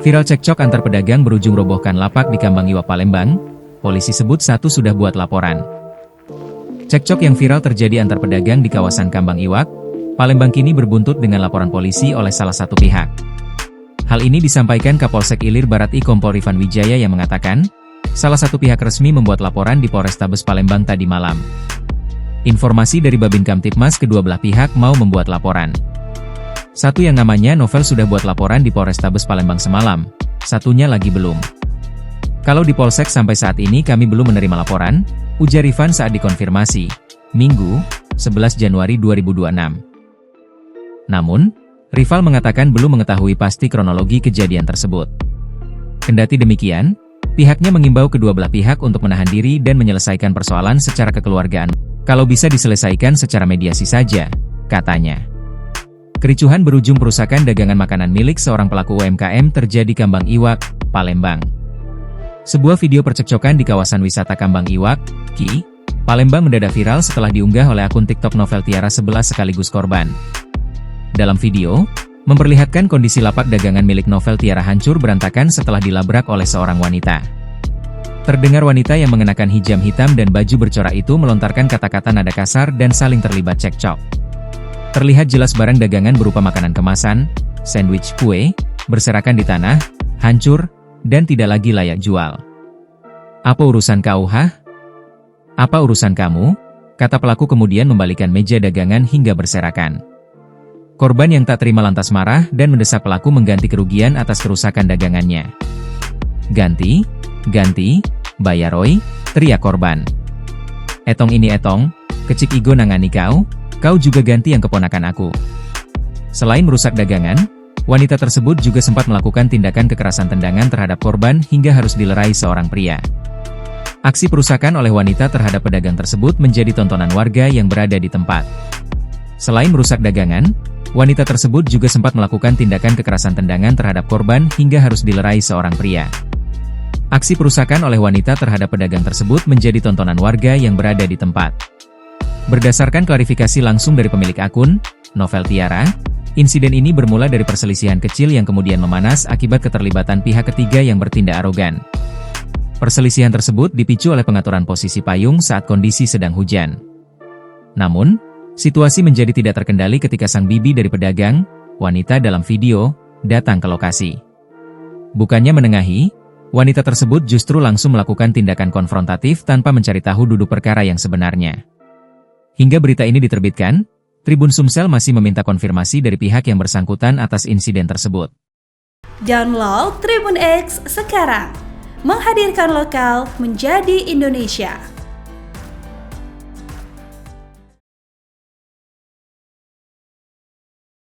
Viral cekcok antar pedagang berujung robohkan lapak di Kambang Iwak, Palembang. Polisi sebut satu sudah buat laporan. Cekcok yang viral terjadi antar pedagang di kawasan Kambang Iwak, Palembang kini berbuntut dengan laporan polisi oleh salah satu pihak. Hal ini disampaikan Kapolsek Ilir Barat Kompol Rifan Wijaya yang mengatakan, salah satu pihak resmi membuat laporan di Polrestabes Palembang tadi malam. Informasi dari Babin Kamtibmas, kedua belah pihak mau membuat laporan. Satu yang namanya Novel sudah buat laporan di Polrestabes Palembang semalam, satunya lagi belum. Kalau di Polsek sampai saat ini kami belum menerima laporan, ujar Rifan saat dikonfirmasi, Minggu, 11 Januari 2026. Namun, Rival mengatakan belum mengetahui pasti kronologi kejadian tersebut. Kendati demikian, pihaknya mengimbau kedua belah pihak untuk menahan diri dan menyelesaikan persoalan secara kekeluargaan. Kalau bisa diselesaikan secara mediasi saja, katanya. Kericuhan berujung perusakan dagangan makanan milik seorang pelaku UMKM terjadi Kambang Iwak, Palembang. Sebuah video percekcokan di kawasan wisata Kambang Iwak, Ki, Palembang mendadak viral setelah diunggah oleh akun TikTok Novel Tiara 11 sekaligus korban. Dalam video, memperlihatkan kondisi lapak dagangan milik Novel Tiara hancur berantakan setelah dilabrak oleh seorang wanita. Terdengar wanita yang mengenakan hijab hitam dan baju bercorak itu melontarkan kata-kata nada kasar dan saling terlibat cekcok. Terlihat jelas barang dagangan berupa makanan kemasan, sandwich, kue, berserakan di tanah, hancur, dan tidak lagi layak jual. Apa urusan kau, hah? Apa urusan kamu? Kata pelaku kemudian membalikan meja dagangan hingga berserakan. Korban yang tak terima lantas marah dan mendesak pelaku mengganti kerugian atas kerusakan dagangannya. Ganti, bayaroy, teriak korban. Etong ini etong, kecik igo nangani kau juga ganti yang keponakan aku. Selain merusak dagangan, wanita tersebut juga sempat melakukan tindakan kekerasan tendangan terhadap korban hingga harus dilerai seorang pria. Aksi perusakan oleh wanita terhadap pedagang tersebut menjadi tontonan warga yang berada di tempat. Selain merusak dagangan, wanita tersebut juga sempat melakukan tindakan kekerasan tendangan terhadap korban hingga harus dilerai seorang pria. Aksi perusakan oleh wanita terhadap pedagang tersebut menjadi tontonan warga yang berada di tempat. Berdasarkan klarifikasi langsung dari pemilik akun, Novel Tiara, insiden ini bermula dari perselisihan kecil yang kemudian memanas akibat keterlibatan pihak ketiga yang bertindak arogan. Perselisihan tersebut dipicu oleh pengaturan posisi payung saat kondisi sedang hujan. Namun, situasi menjadi tidak terkendali ketika sang bibi dari pedagang, wanita dalam video, datang ke lokasi. Bukannya menengahi, wanita tersebut justru langsung melakukan tindakan konfrontatif tanpa mencari tahu duduk perkara yang sebenarnya. Hingga berita ini diterbitkan, Tribun Sumsel masih meminta konfirmasi dari pihak yang bersangkutan atas insiden tersebut. Download Tribun X sekarang, menghadirkan lokal menjadi Indonesia.